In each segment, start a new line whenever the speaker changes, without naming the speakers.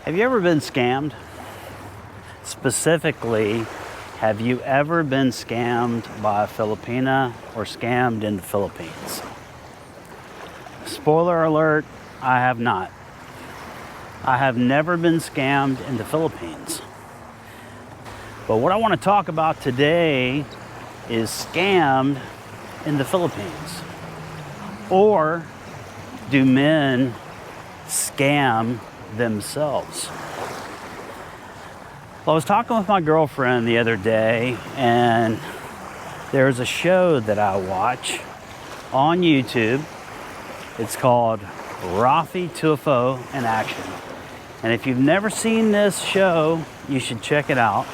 Have you ever been scammed? Specifically, have you ever been scammed by a Filipina or scammed in the Philippines? Spoiler alert, I have not. I have never been scammed in the Philippines. But what I want to talk about today is scammed in the Philippines. Or do men scam themselves? Well, I was talking with my girlfriend the other day, and there's a show that I watch on YouTube. It's called Rafi Tulfo in Action. And if you've never seen this show, you should check it out.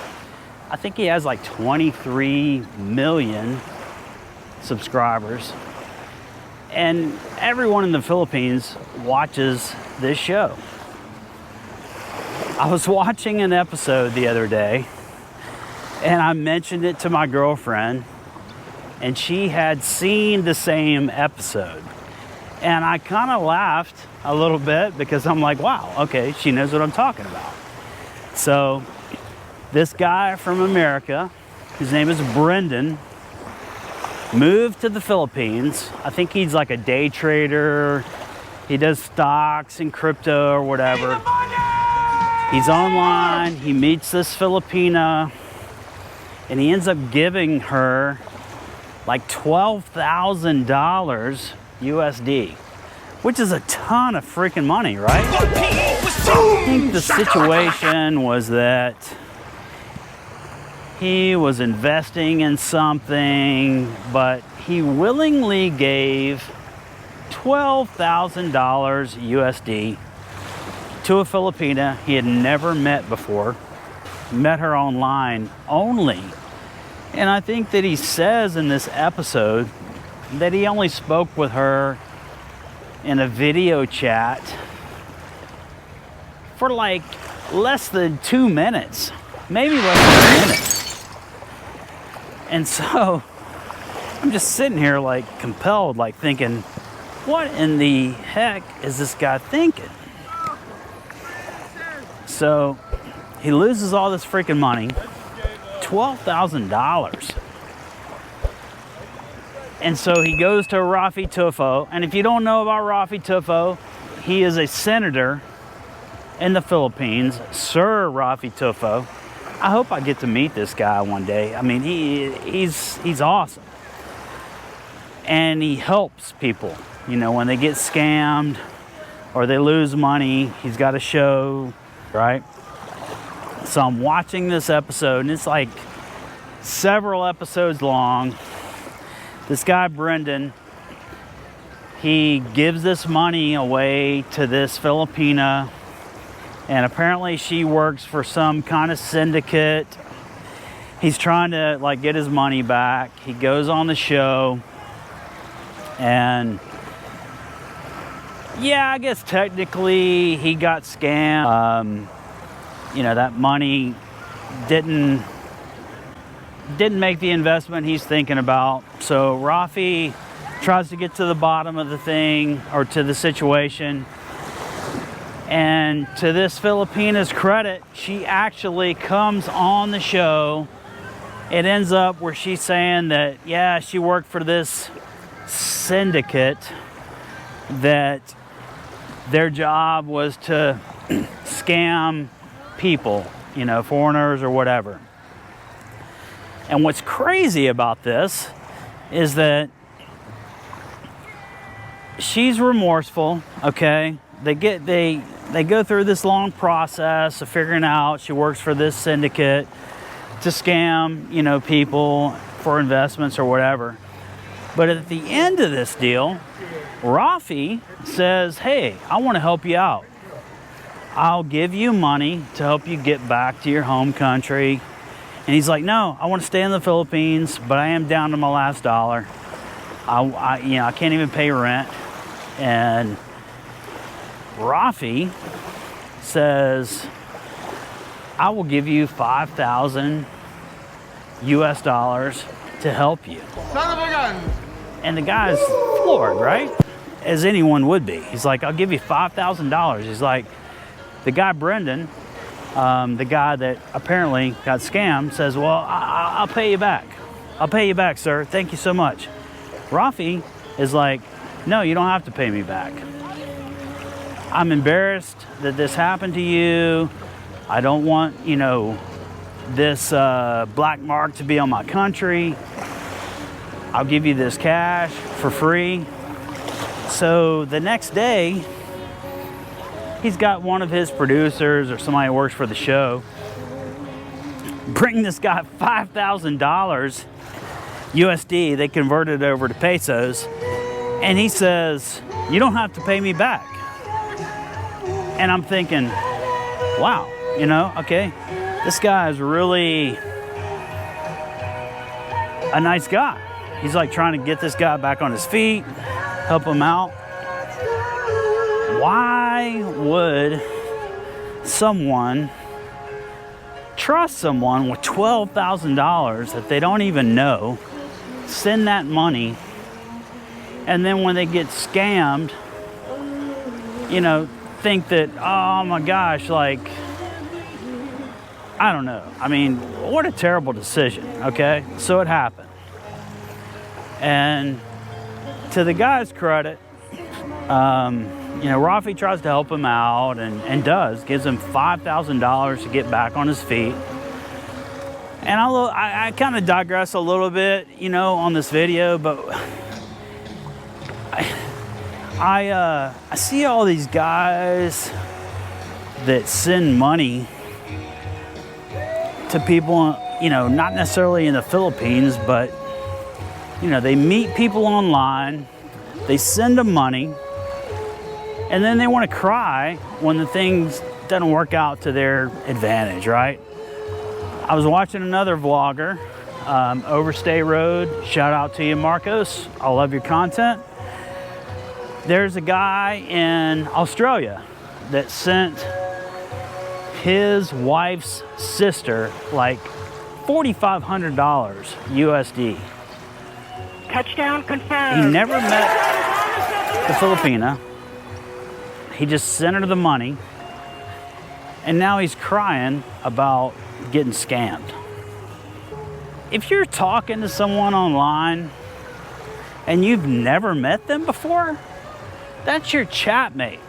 I think he has like 23 million subscribers. And everyone in the Philippines watches this show. I was watching an episode the other day, and I mentioned it to my girlfriend, and she had seen the same episode. And I kind of laughed a little bit because I'm like, wow, okay, she knows what I'm talking about. So this guy from America, his name is Brendan, moved to the Philippines. I think he's like a day trader. He does stocks and crypto or whatever. He's online, he meets this Filipina, and he ends up giving her like $12,000 USD, which is a ton of freaking money, right? I think the situation was that he was investing in something, but he willingly gave $12,000 USD to a Filipina he had never met before, met her online only. And I think that he says in this episode that he only spoke with her in a video chat for like less than 2 minutes, maybe less than a minute. And so I'm just sitting here like compelled, like thinking, what in the heck is this guy thinking? So he loses all this freaking money, $12,000. And so he goes to Rafi Tulfo. And if you don't know about Rafi Tulfo, he is a senator in the Philippines, Sir Rafi Tulfo. I hope I get to meet this guy one day. I mean, he's awesome. And he helps people, you know, when they get scammed or they lose money. He's got a show, right? So I'm watching this episode, and it's like several episodes long. This guy, Brendan, he gives this money away to this Filipina, and apparently she works for some kind of syndicate. He's trying to like get his money back. He goes on the show, and yeah, I guess technically he got scammed. You know, that money didn't make the investment he's thinking about. So Rafi tries to get to the bottom of the thing, or to the situation. And to this Filipina's credit, she actually comes on the show. It ends up where she's saying that, yeah, she worked for this syndicate, that their job was to scam people, you know, foreigners or whatever. And what's crazy about this is that she's remorseful, okay? They go through this long process of figuring out she works for this syndicate to scam, you know, people for investments or whatever. But at the end of this deal, Rafi says, hey, I want to help you out. I'll give you money to help you get back to your home country. And he's like, no, I want to stay in the Philippines, but I am down to my last dollar. I can't even pay rent. And Rafi says, I will give you 5,000 US dollars to help you. And the guy's floored, right? As anyone would be. He's like, I'll give you $5,000. He's like, the guy Brendan, the guy that apparently got scammed, says, well, I'll pay you back. I'll pay you back, sir. Thank you so much. Rafi is like, no, you don't have to pay me back. I'm embarrassed that this happened to you. I don't want, you know, this black mark to be on my country. I'll give you this cash for free. So the next day, he's got one of his producers or somebody who works for the show bring this guy $5,000 USD. They converted it over to pesos. And he says, you don't have to pay me back. And I'm thinking, wow, you know, okay, this guy is really a nice guy. He's like trying to get this guy back on his feet, help him out. Why would someone trust someone with $12,000 that they don't even know, send that money, and then when they get scammed, you know, think that, oh my gosh, like, I don't know. I mean, what a terrible decision, okay? So it happened. And to the guy's credit, you know, Rafi tries to help him out and does, gives him $5,000 to get back on his feet. And I kind of digress a little bit, you know, on this video, but I see all these guys that send money to people, you know, not necessarily in the Philippines, but, you know, they meet people online, they send them money, and then they want to cry when the things doesn't work out to their advantage, right? I was watching another vlogger, Overstay Road. Shout out to you, Marcos. I love your content. There's a guy in Australia that sent his wife's sister like $4,500 USD.
Touchdown confirmed.
He never met the Filipina. He just sent her the money. And now he's crying about getting scammed. If you're talking to someone online and you've never met them before, that's your chat mate.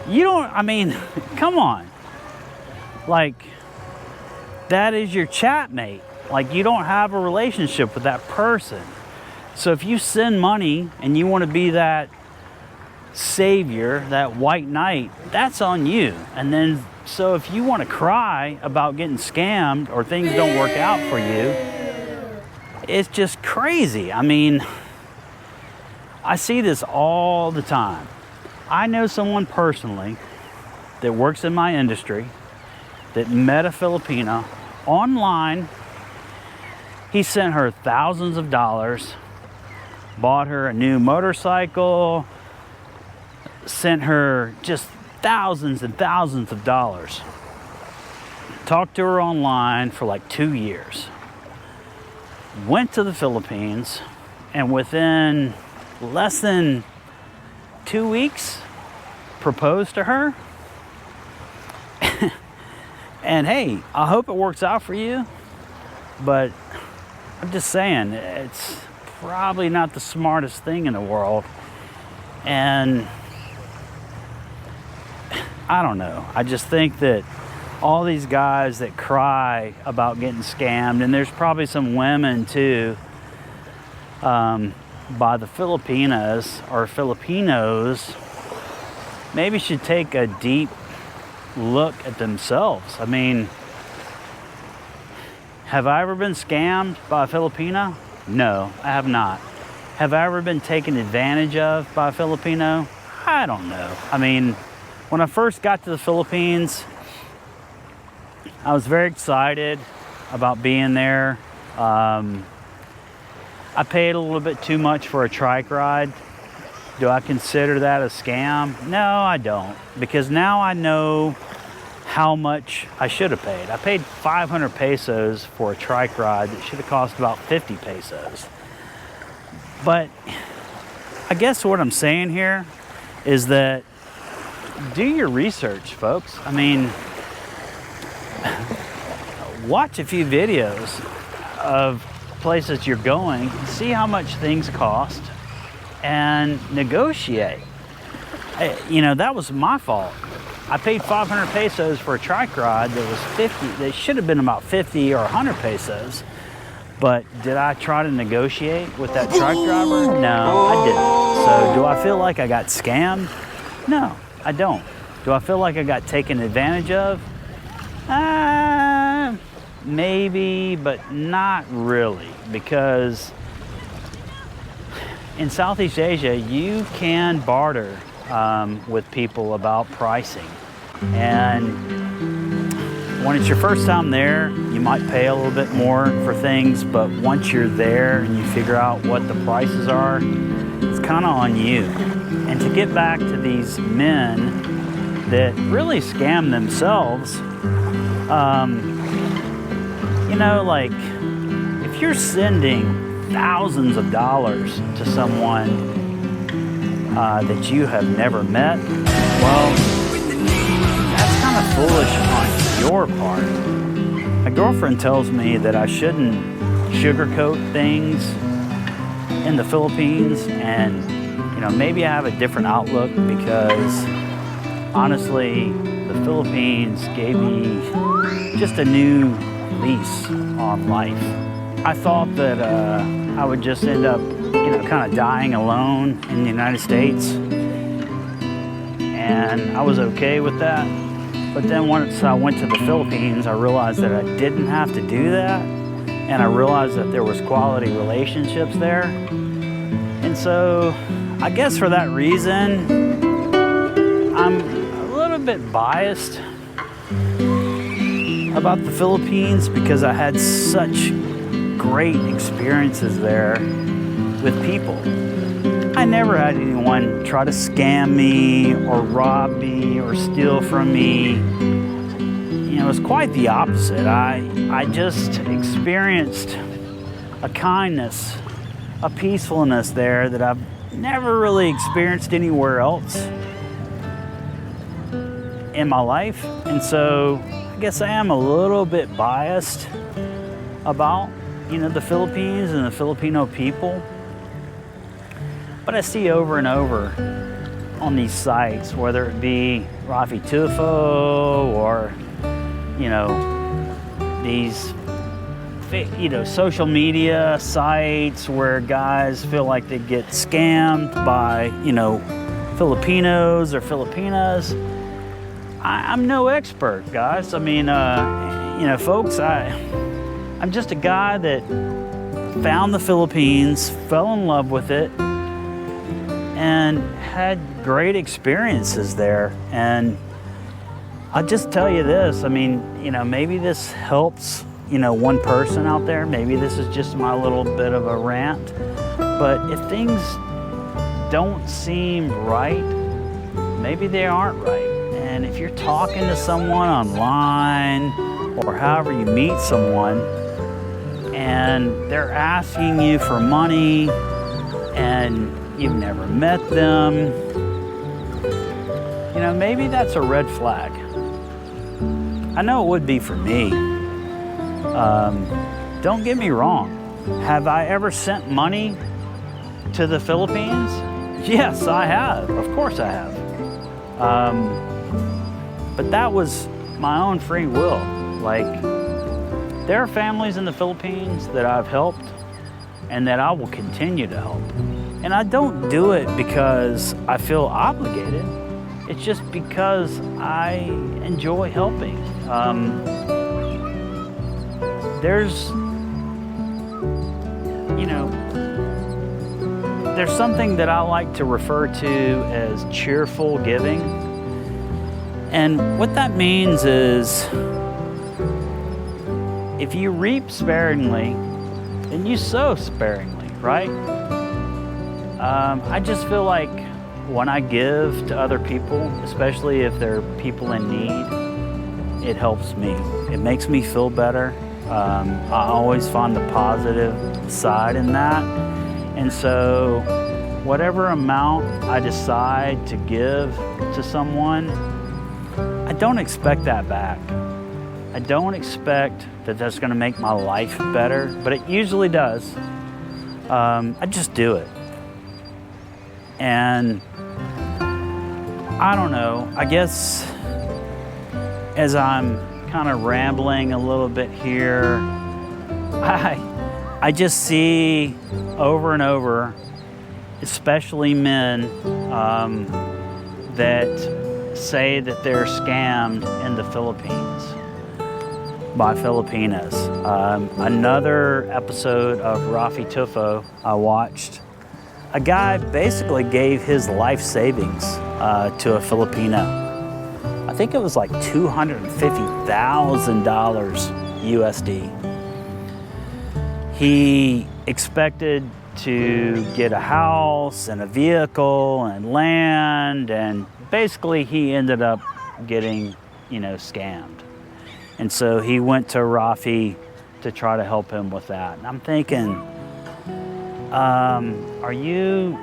You don't, I mean, come on. Like, that is your chat mate. Like, you don't have a relationship with that person. So if you send money and you want to be that savior, that white knight, that's on you. And then, so if you want to cry about getting scammed or things don't work out for you, it's just crazy. I mean, I see this all the time. I know someone personally that works in my industry that met a Filipina online. He sent her thousands of dollars, bought her a new motorcycle, sent her just thousands and thousands of dollars. Talked to her online for like 2 years. Went to the Philippines, and within less than 2 weeks, proposed to her. And hey, I hope it works out for you, but I'm just saying, it's probably not the smartest thing in the world. And I don't know. I just think that all these guys that cry about getting scammed, and there's probably some women too, by the Filipinas or Filipinos, maybe should take a deep look at themselves. I mean, have I ever been scammed by a Filipina? No, I have not. Have I ever been taken advantage of by a Filipino? I don't know. I mean, when I first got to the Philippines, I was very excited about being there. I paid a little bit too much for a trike ride. Do I consider that a scam? No, I don't. Because now I know how much I should have paid. I paid 500 pesos for a trike ride that should have cost about 50 pesos. But I guess what I'm saying here is that do your research, folks. I mean, watch a few videos of places you're going, see how much things cost, and negotiate. You know, that was my fault. I paid 500 pesos for a trike ride that was 50. They should have been about 50 or 100 pesos. But did I try to negotiate with that truck driver? No, I didn't. So do I feel like I got scammed? No, I don't. Do I feel like I got taken advantage of? Maybe, but not really, because in Southeast Asia, you can barter with people about pricing. And when it's your first time there, you might pay a little bit more for things, but once you're there and you figure out what the prices are, it's kind of on you. And to get back to these men that really scam themselves, you know, like if you're sending thousands of dollars to someone that you have never met, well, that's kind of foolish on your part. My girlfriend tells me that I shouldn't sugarcoat things in the Philippines, and you know, maybe I have a different outlook because honestly, the Philippines gave me just a new lease on life. I thought that I would just end up, you know, kind of dying alone in the United States, and I was okay with that. But then once I went to the Philippines, I realized that I didn't have to do that, and I realized that there was quality relationships there. And so I guess for that reason, I'm a little bit biased about the Philippines because I had such great experiences there with people. I never had anyone try to scam me or rob me or steal from me. You know, it was quite the opposite. I just experienced a kindness, a peacefulness there that I've never really experienced anywhere else in my life. And so I guess I am a little bit biased about, you know, the Philippines and the Filipino people. But I see over and over on these sites, whether it be Rafi Tufo or, you know, these, you know, social media sites where guys feel like they get scammed by, you know, Filipinos or Filipinas. I'm no expert, guys. I mean, you know, folks, I'm just a guy that found the Philippines, fell in love with it, and had great experiences there. And I'll just tell you this, I mean, you know, maybe this helps, you know, one person out there. Maybe this is just my little bit of a rant. But if things don't seem right, maybe they aren't right. And if you're talking to someone online or however you meet someone and they're asking you for money and you've never met them, you know, maybe that's a red flag. I know it would be for me. Don't get me wrong. Have I ever sent money to the Philippines? Yes, I have. Of course I have. But that was my own free will. Like, there are families in the Philippines that I've helped and that I will continue to help. And I don't do it because I feel obligated. It's just because I enjoy helping. There's, you know, there's something that I like to refer to as cheerful giving. And what that means is if you reap sparingly, then you sow sparingly, right? I just feel like when I give to other people, especially if they're people in need, it helps me. It makes me feel better. I always find the positive side in that. And so whatever amount I decide to give to someone, I don't expect that back. I don't expect that that's going to make my life better, but it usually does. I just do it. And I don't know, I guess as I'm kind of rambling a little bit here, I just see over and over, especially men, that say that they're scammed in the Philippines by Filipinas. Another episode of Rafi Tufo I watched, a guy basically gave his life savings to a Filipina. I think it was like $250,000 USD. He expected to get a house and a vehicle and land, and basically he ended up getting, scammed. And so he went to Rafi to try to help him with that. And I'm thinking, are you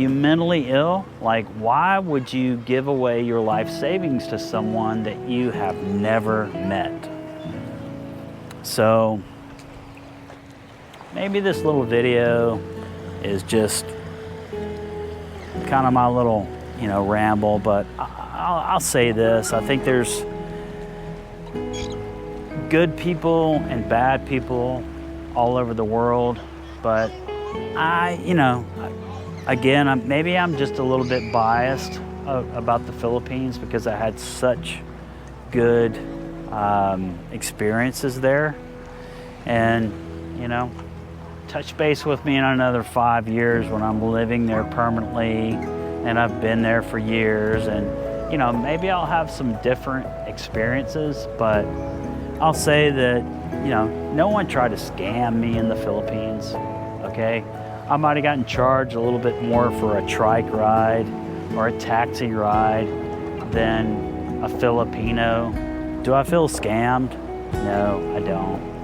mentally ill? Like, why would you give away your life savings to someone that you have never met? So maybe this little video is just kind of my little, ramble, but I'll say this. I think there's good people and bad people all over the world, but maybe I'm just a little bit biased about the Philippines because I had such good experiences there. And, touch base with me in another 5 years when I'm living there permanently and I've been there for years, and, maybe I'll have some different experiences, but I'll say that, no one tried to scam me in the Philippines, okay? I might have gotten charged a little bit more for a trike ride or a taxi ride than a Filipino. Do I feel scammed? No, I don't.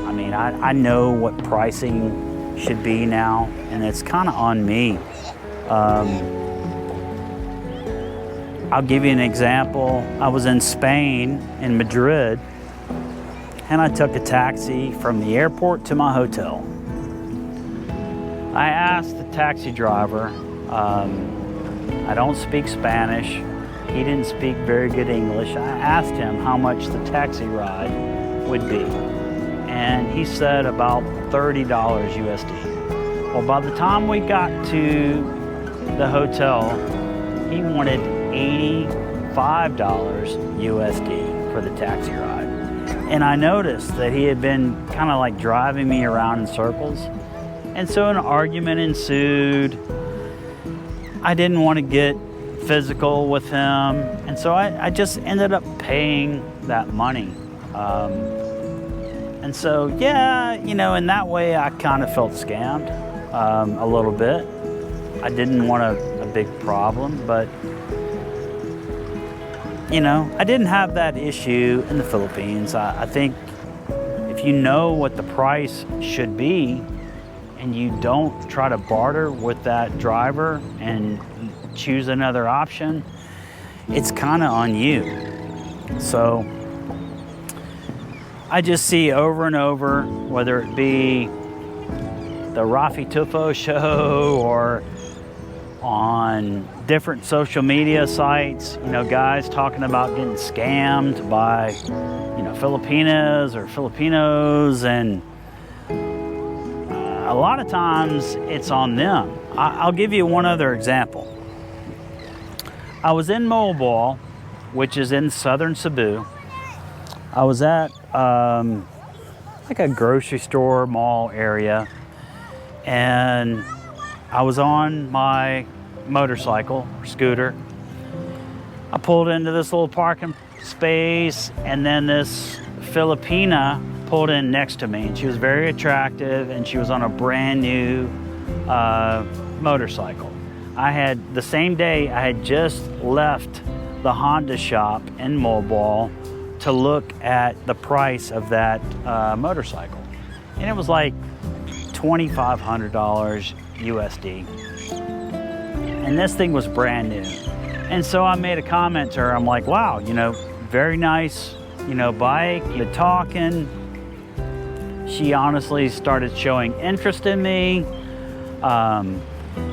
I mean, I know what pricing should be now, and it's kind of on me. I'll give you an example. I was in Spain, in Madrid, and I took a taxi from the airport to my hotel. I asked the taxi driver, I don't speak Spanish, he didn't speak very good English. I asked him how much the taxi ride would be, and he said about $30 USD. Well, by the time we got to the hotel, he wanted $85 USD for the taxi ride. And I noticed that he had been kind of like driving me around in circles. And so an argument ensued. I didn't want to get physical with him. And so I just ended up paying that money. And so, yeah, in that way I kind of felt scammed a little bit. I didn't want a big problem, but I didn't have that issue in the Philippines. I think if you know what the price should be and you don't try to barter with that driver and choose another option, it's kind of on you. So I just see over and over, whether it be the Rafi Tufo show or on different social media sites, guys talking about getting scammed by, Filipinas or Filipinos, and a lot of times it's on them. I'll give you one other example. I was in Mobile, which is in southern Cebu. I was at like a grocery store mall area, and I was on my motorcycle or scooter. I pulled into this little parking space, and then this Filipina pulled in next to me, and she was very attractive, and she was on a brand new motorcycle. The same day I had just left the Honda shop in Mobile to look at the price of that motorcycle, and it was like $2,500 USD. And this thing was brand new. And so I made a comment to her. I'm like, wow, you know, very nice, you know, bike, you're talking. She honestly started showing interest in me.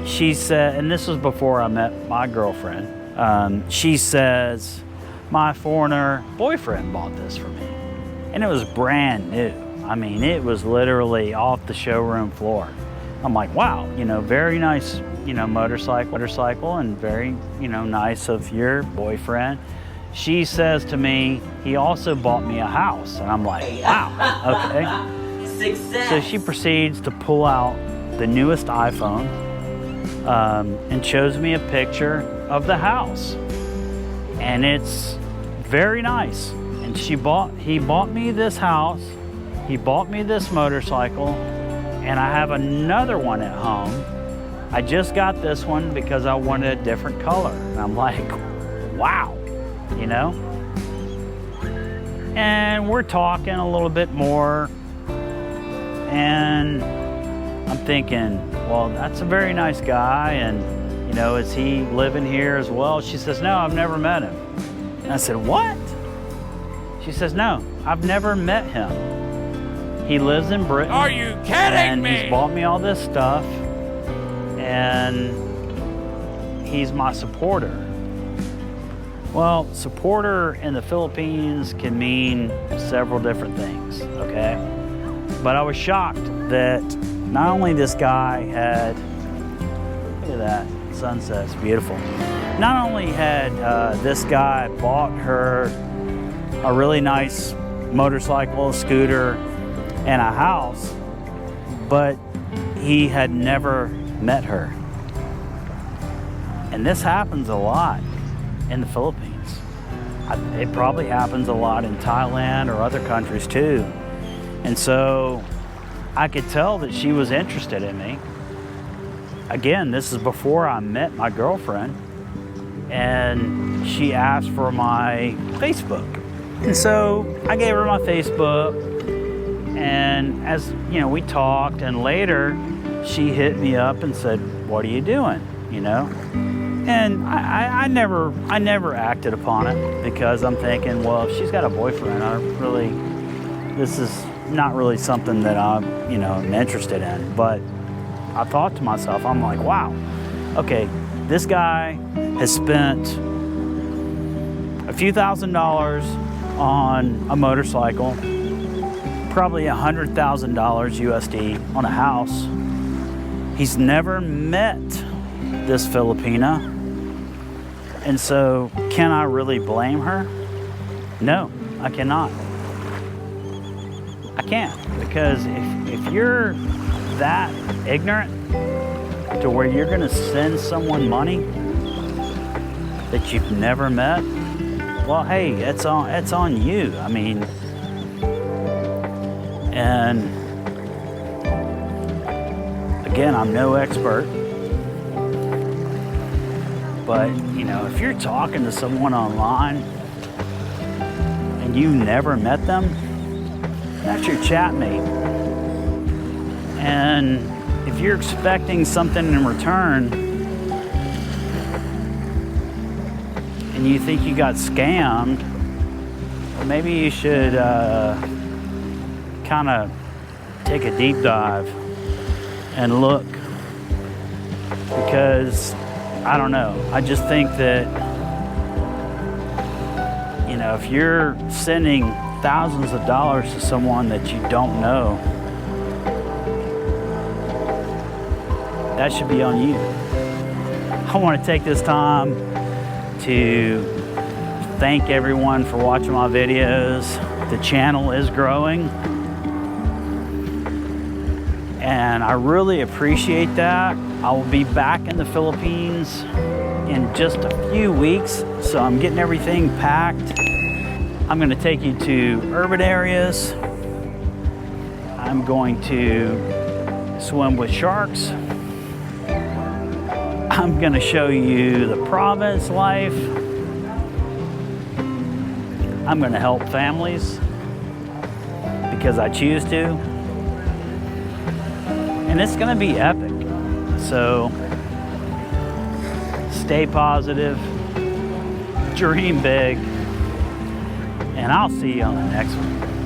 She said, and this was before I met my girlfriend, she says, my foreigner boyfriend bought this for me. And it was brand new. I mean, it was literally off the showroom floor. I'm like, wow, you know, very nice, you know, motorcycle, and very, you know, nice of your boyfriend. She says to me, he also bought me a house. And I'm like, wow, okay.
Success.
So she proceeds to pull out the newest iPhone and shows me a picture of the house. And it's very nice. And he bought me this house, he bought me this motorcycle, and I have another one at home. I just got this one because I wanted a different color. And I'm like, wow, you know? And we're talking a little bit more, and I'm thinking, well, that's a very nice guy, and you know, is he living here as well? She says, no, I've never met him. And I said, what? She says, no, I've never met him. He lives in Britain.
Are you kidding
and
me?
He's bought me all this stuff, and he's my supporter. Well, supporter in the Philippines can mean several different things, okay? But I was shocked that not only this guy had, look at that, sunset's beautiful. Not only had this guy bought her a really nice motorcycle, scooter, and a house, but he had never met her. And this happens a lot in the Philippines. It probably happens a lot in Thailand or other countries too. And so I could tell that she was interested in me. Again, this is before I met my girlfriend, and she asked for my Facebook. And so I gave her my Facebook, and as you know, we talked, and later she hit me up and said, what are you doing, you know? And I never acted upon it, because I'm thinking, well, if she's got a boyfriend, this is not really something that I'm, you know, am interested in. But I thought to myself, I'm like, wow, okay, this guy has spent a few $1,000s on a motorcycle, probably $100,000 USD on a house. He's never met this Filipina. And so, can I really blame her? No, I cannot. I can't, because if you're that ignorant to where you're gonna send someone money that you've never met, well, hey, it's on you. I mean, and again, I'm no expert, but you know, if you're talking to someone online and you never met them, that's your chat mate. And if you're expecting something in return and you think you got scammed, maybe you should kind of take a deep dive and look, because I don't know, I just think that, you know, if you're sending thousands of dollars to someone that you don't know, that should be on you. I want to take this time to thank everyone for watching my videos. The channel is growing, and I really appreciate that. I will be back in the Philippines in just a few weeks, so I'm getting everything packed. I'm going to take you to urban areas. I'm going to swim with sharks. I'm going to show you the province life. I'm going to help families because I choose to. and it's going to be epic. So stay positive, dream big, and I'll see you on the next one.